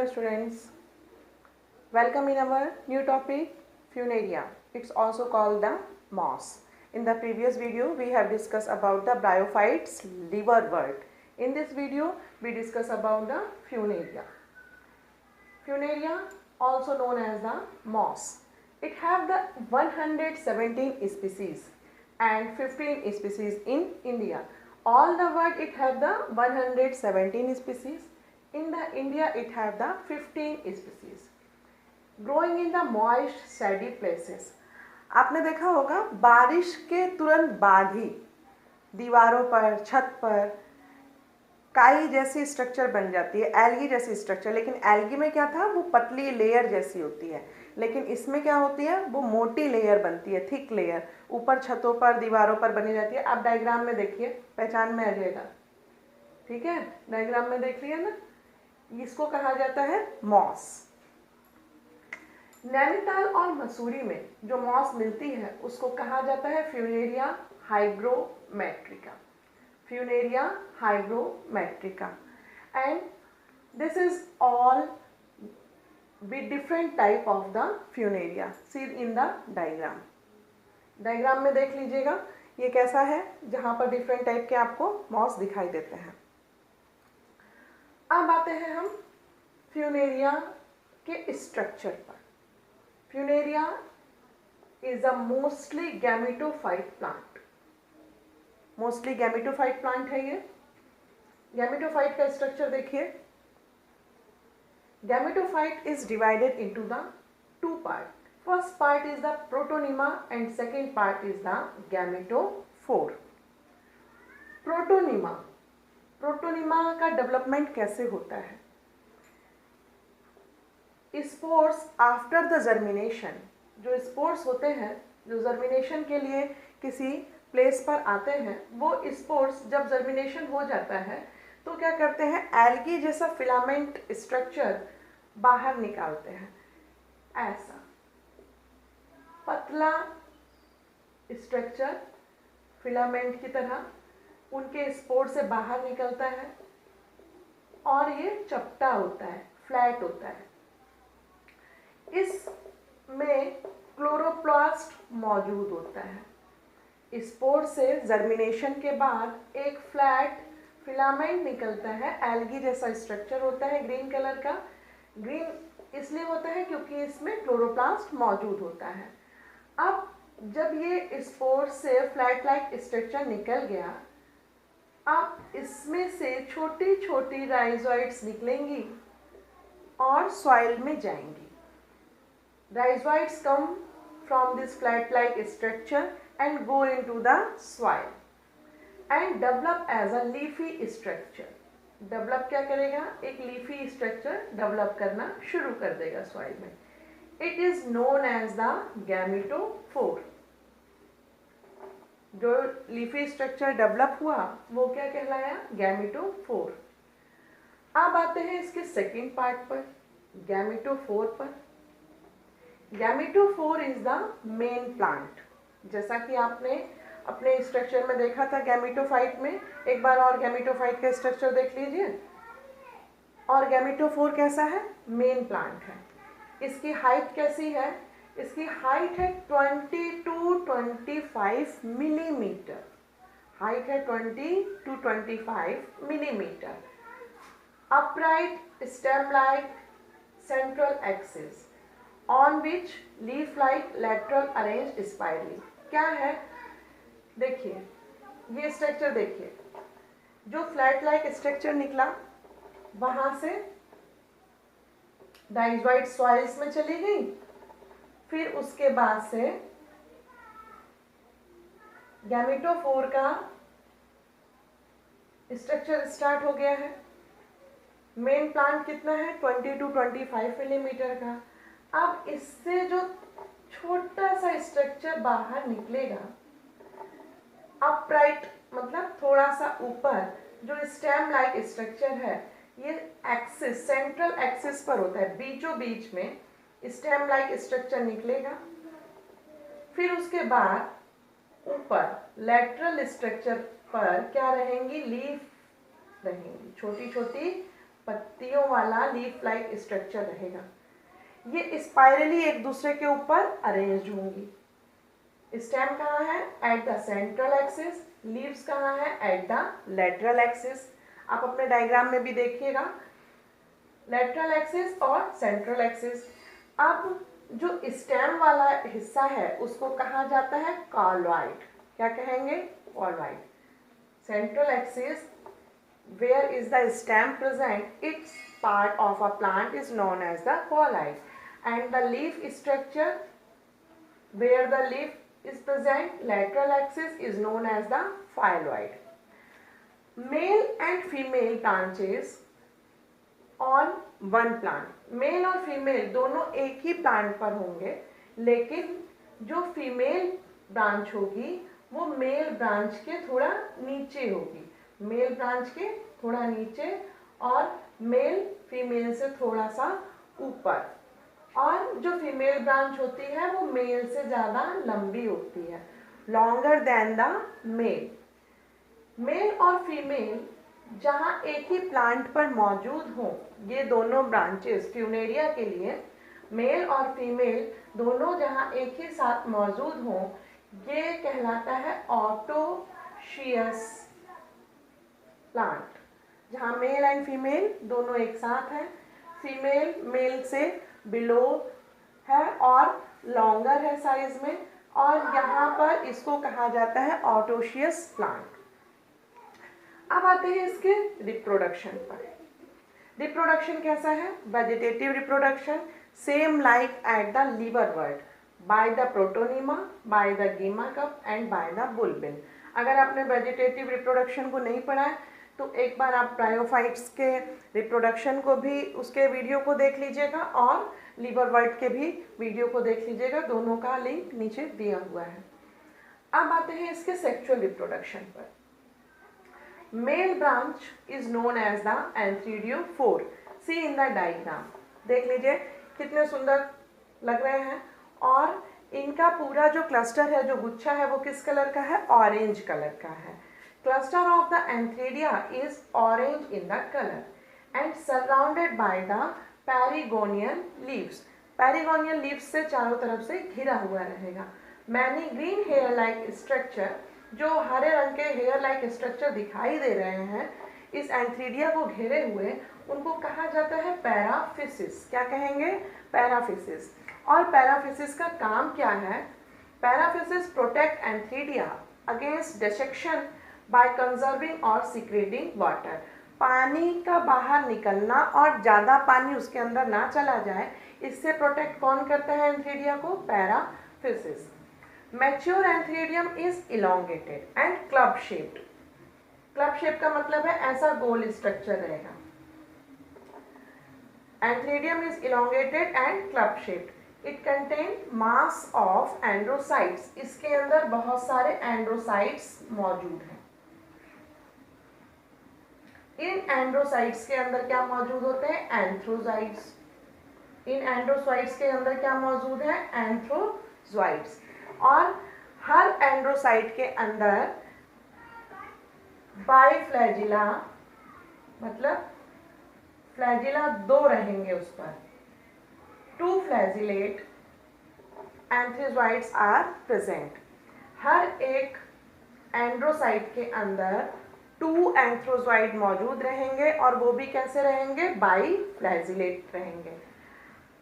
Dear students, welcome in our new topic Funaria. It's also called the moss. In the previous video we have discussed about the bryophytes liverwort. In this video we discuss about the Funaria. Funaria also known as the moss. It have the 117 species and 15 species in India. All the world it have the 117 species. In the India it have the 15 species. Growing in the moist shady places. आपने देखा होगा बारिश के तुरंत बाद ही दीवारों पर, छत पर काई जैसी स्ट्रक्चर बन जाती है, एल्गी जैसी स्ट्रक्चर। लेकिन एल्गी में क्या था, वो पतली लेयर जैसी होती है, लेकिन इसमें क्या होती है, वो मोटी लेयर बनती है, थिक लेयर ऊपर छतों पर दीवारों पर बनी जाती है। आप डायग्राम में देखिए, पहचान में आ जाएगा। ठीक है, डायग्राम में देख लिया ना, इसको कहा जाता है मॉस। नैनीताल और मसूरी में जो मॉस मिलती है उसको कहा जाता है Funaria hygrometrica. Funaria hygrometrica and this is all with different type of the funaria. See in the diagram. Diagram में देख लीजिएगा ये कैसा है, जहाँ पर डिफरेंट टाइप के आपको मॉस दिखाई देते हैं। अब आते हैं हम फ्यूनेरिया के स्ट्रक्चर पर। Funaria is a mostly gametophyte plant. Mostly gametophyte plant है ये। गैमेटोफाइट का स्ट्रक्चर देखिए। Gametophyte is divided into the two parts. First part is the protonema and second part is the gametophore. Protonema. Protonema का development कैसे होता है? Spores after the germination, जो spores होते हैं, जो जर्मिनेशन के लिए किसी प्लेस पर आते हैं, वो स्पोर्स जब जर्मिनेशन हो जाता है तो क्या करते हैं, एल्गी जैसा फिलामेंट स्ट्रक्चर बाहर निकालते हैं। ऐसा पतला स्ट्रक्चर फिलामेंट की तरह उनके स्पोर से बाहर निकलता है और ये चपटा होता है, फ्लैट होता है। इसमें क्लोरोप्लास्ट मौजूद होता है। स्पोर से जर्मिनेशन के बाद एक फ्लैट फिलामेंट निकलता है, एल्गी जैसा स्ट्रक्चर होता है, ग्रीन कलर का। ग्रीन इसलिए होता है क्योंकि इसमें क्लोरोप्लास्ट मौजूद होता है। अब जब ये स्पोर से फ्लैट लाइक स्ट्रक्चर निकल गया, अब इसमें से छोटी छोटी राइजोइड्स निकलेंगी और सॉइल में जाएंगी। Rhizoids come from this flat like structure and go into the soil and develop as a leafy structure. Develop क्या करेगा, एक लीफी स्ट्रक्चर डेवलप करना शुरू कर देगा सॉइल में। It is known as the gametophore. जो लीफी स्ट्रक्चर डेवलप हुआ वो क्या कहलाया, गैमेटोफोर। अब आते हैं इसके सेकेंड पार्ट पर, गैमेटोफोर पर। गैमेटोफोर इज द मेन प्लांट। जैसा कि आपने अपने स्ट्रक्चर में देखा था गैमेटोफाइट में, एक बार और गैमेटोफाइट का स्ट्रक्चर देख लीजिए। और गैमेटोफोर कैसा है, मेन प्लांट है। इसकी हाइट कैसी है, इसकी हाइट है 20 to 25 मिलीमीटर। हाइट है 20 to 25 millimetre. Upright stem like central axis on which leaf like lateral arranged spirally. क्या है, देखिए ये स्ट्रक्चर देखिए, जो फ्लैट लाइक स्ट्रक्चर निकला वहां से डाइजोइड सॉइल्स में चली गई, फिर उसके बाद से गैमेटोफोर का स्ट्रक्चर स्टार्ट हो गया है। मेन प्लांट कितना है, 20 to 25 मिलीमीटर का। अब इससे जो छोटा सा स्ट्रक्चर बाहर निकलेगा, अपराइट मतलब थोड़ा सा ऊपर, जो स्टेम लाइक स्ट्रक्चर है, ये एक्सिस, सेंट्रल एक्सिस पर होता है, बीचों बीच में स्टेम लाइक स्ट्रक्चर निकलेगा। फिर उसके बाद ऊपर लेटरल स्ट्रक्चर पर क्या रहेंगी, लीफ रहेंगी, छोटी छोटी पत्तियों वाला लीफ लाइक स्ट्रक्चर रहेगा। ये स्पाइरली एक दूसरे के ऊपर अरेंज होंगी। स्टेम कहाँ है? At the central axis. Leaves कहाँ है? At the lateral axis. आप अपने डायग्राम में भी देखिएगा, लेटरल एक्सिस और सेंट्रल एक्सिस। अब जो स्टेम वाला हिस्सा है उसको कहा जाता है कॉलॉइड। क्या कहेंगे? Colloid. Central axis where is the stem present, its part of a plant is known as the colloid, and the leaf structure where the leaf is present, lateral axis, is known as the phylloid. Male and female branches on one plant. Male और female दोनों एक ही plant पर होंगे, लेकिन जो female branch होगी वो mail branch के थोड़ा नीचे होगी, मेल ब्रांच के थोड़ा नीचे और मेल फीमेल से थोड़ा सा ऊपर। और जो फीमेल ब्रांच होती है वो मेल से ज़्यादा लंबी होती है, longer than the male. Male और फीमेल जहाँ एक ही प्लांट पर मौजूद हों, ये दोनों ब्रांचेस फ्यूनेरिया के लिए मेल और फीमेल दोनों जहाँ एक ही साथ मौजूद हों, ये कहलाता है ऑटोशियस प्लांट। जहाँ मेल एंड फीमेल दोनों एक साथ हैं, फीमेल मेल से बिलो है और लॉन्गर है साइज में, और यहाँ पर इसको कहा जाता है ऑटोशियस प्लांट। अब आते हैं इसके रिप्रोडक्शन पर। रिप्रोडक्शन कैसा है? Vegetative reproduction same like at the liverwort, by the protonema, by the gemma cup and by the bulbil. अगर आपने वेजिटेटिव रिप्रोडक्शन को नहीं पढ़ा है तो एक बार आप ब्रायोफाइट्स के रिप्रोडक्शन को भी, उसके वीडियो को देख लीजिएगा और लीवरवर्ट के भी वीडियो को देख लीजिएगा, दोनों का लिंक नीचे दिया हुआ है। अब आते हैं इसके सेक्सुअल रिप्रोडक्शन पर। Male branch is known as the antheridiophore. See in the diagram, देख लीजिए कितने सुंदर लग रहे हैं, और इनका पूरा जो क्लस्टर है, जो गुच्छा है, वो किस कलर का है? ऑरेंज कलर का है। Cluster of the antheridia is orange in the color and surrounded by the perigonial leaves. Perigonial leaves से चारों तरफ से घिरा हुआ रहेगा। Many green hair-like structure, जो हरे रंग के hair-like structure दिखाई दे रहे हैं इस एंथ्रीडिया को घेरे हुए, उनको कहा जाता है पैराफिसिस। क्या कहेंगे? पैराफिसिस। और पैराफिसिस का काम क्या है? Paraphyses protect antheridia against desiccation by conserving और सिक्रेटिंग वाटर। पानी का बाहर निकलना और ज़्यादा पानी उसके अंदर ना चला जाए, इससे प्रोटेक्ट कौन करता है एंथ्रीडिया को? Paraphyses. Mature antheridium is elongated and club shaped. Club shape का मतलब है ऐसा गोल स्ट्रक्चर रहेगा। Antheridium is elongated and club shaped. It contain mass of androcytes. इसके अंदर बहुत सारे एंड्रोसाइट्स मौजूद हैं। इन एंड्रोसाइट्स के अंदर क्या मौजूद होते हैं? एंथ्रोजाइट्स। इन एंड्रोसाइट्स के अंदर क्या मौजूद है? एंथ्रोजाइट्स। और हर एंड्रोसाइट के अंदर बाइफ्लैजिला, मतलब फ्लैजिला दो रहेंगे उस पर, टू फ्लैजिलेट एंथ्रोजाइट्स आर प्रेजेंट। हर एक एंड्रोसाइट के अंदर 2 एंथ्रोजॉइड मौजूद रहेंगे, और वो भी कैसे रहेंगे? बाइफ्लैजिलेट रहेंगे।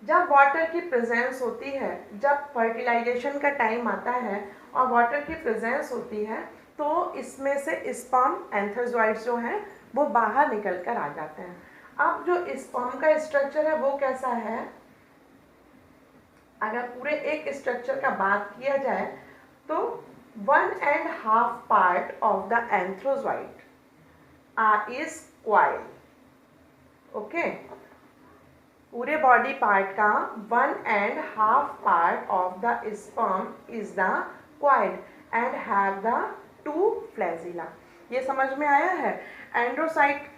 जब वाटर की प्रेजेंस होती है, जब फर्टिलाइजेशन का टाइम आता है और वाटर की प्रेजेंस होती है, तो इसमें से स्पर्म एंथ्रोजॉइड्स जो हैं वो बाहर निकल कर आ जाते हैं। अब जो स्पर्म का स्ट्रक्चर है वो कैसा है? अगर पूरे एक स्ट्रक्चर का बात किया जाए तो 1.5 part of the antherozoid is coil. Okay, पूरे बॉडी पार्ट का 1.5 part of the sperm is the coil and have the 2 flagella. ये समझ में आया है? एंड्रोसाइट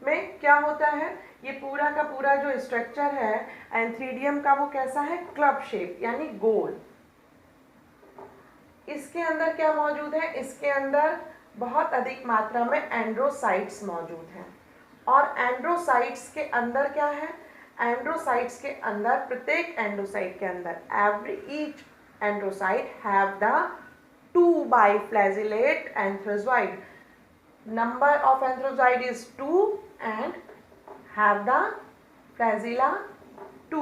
में क्या होता है? ये पूरा का पूरा जो स्ट्रक्चर है एंथ्रीडियम का वो कैसा है? क्लब शेप, यानी गोल। इसके अंदर क्या मौजूद है? इसके अंदर बहुत अधिक मात्रा में एंड्रोसाइट्स मौजूद हैं, और एंड्रोसाइट्स के अंदर क्या है, एंड्रोसाइट्स के अंदर, प्रत्येक एंड्रोसाइट के अंदर, each androcyte have the 2 biflagellate anthrazoid. Number of anthrazoid is 2 and have the flagella 2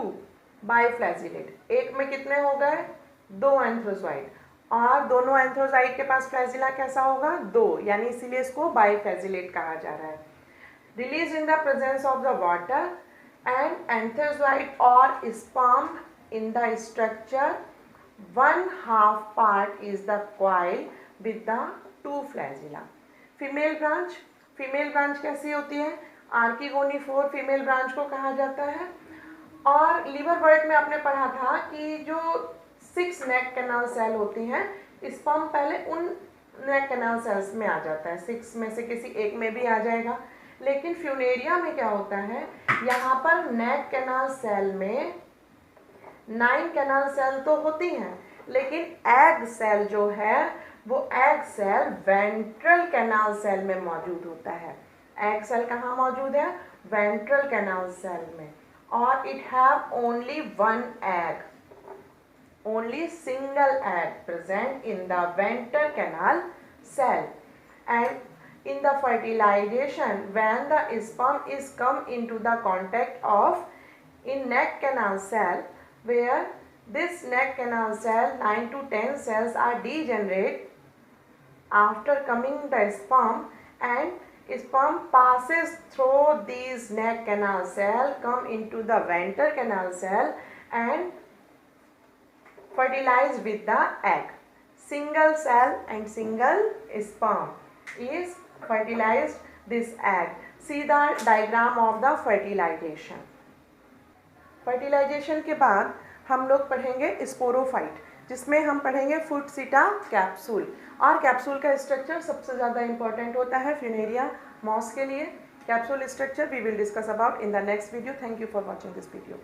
biflagellate. एक में कितने हो गए, 2 एंथ्रोजॉइड, और दोनों एंथ्रोजॉइड के पास फ्लैजिला कैसा होगा, 2, यानी इसीलिए इसको बाइफ्लैजिलेट कहा जा रहा है. Release in the presence of the water and antherozoid और sperm in the structure 1/2 part is the coil with the 2 flagella. Female branch कैसी होती है, आर्किगोनिफोर फीमेल ब्रांच को कहा जाता है. और लीवर वर्ट में आपने पढ़ा था कि जो 6 नेक कैनाल सेल होती हैं, स्पर्म पहले उन नेक कैनाल सेल्स में आ जाता है, 6 में से किसी एक में भी आ जाएगा. लेकिन फ्यूनेरिया में क्या होता है, यहाँ पर नेक कैनाल सेल में 9 कैनाल सेल तो होती हैं, लेकिन एग सेल जो है वो egg cell ventral canal cell में मौजूद होता है. एग सेल कहाँ मौजूद है, वेंट्रल कैनाल सेल में. और it have only 1 egg, only single egg present in the ventral canal cell. And in the fertilization, when the sperm is come into the contact of in neck canal cell, where this neck canal cell 9 to 10 cells are degenerate after coming the sperm, and sperm passes through these neck canal cell, come into the ventral canal cell and fertilize with the egg. Single cell and single sperm is fertilized this egg. See the diagram of the fertilization. Fertilization के बाद हम लोग पढ़ेंगे sporophyte, जिसमें हम पढ़ेंगे foot seta capsule. और capsule का स्ट्रक्चर सबसे ज़्यादा इंपॉर्टेंट होता है फ्यूनेरिया मॉस के लिए. Capsule structure we will discuss about in the next video. Thank you for watching this video.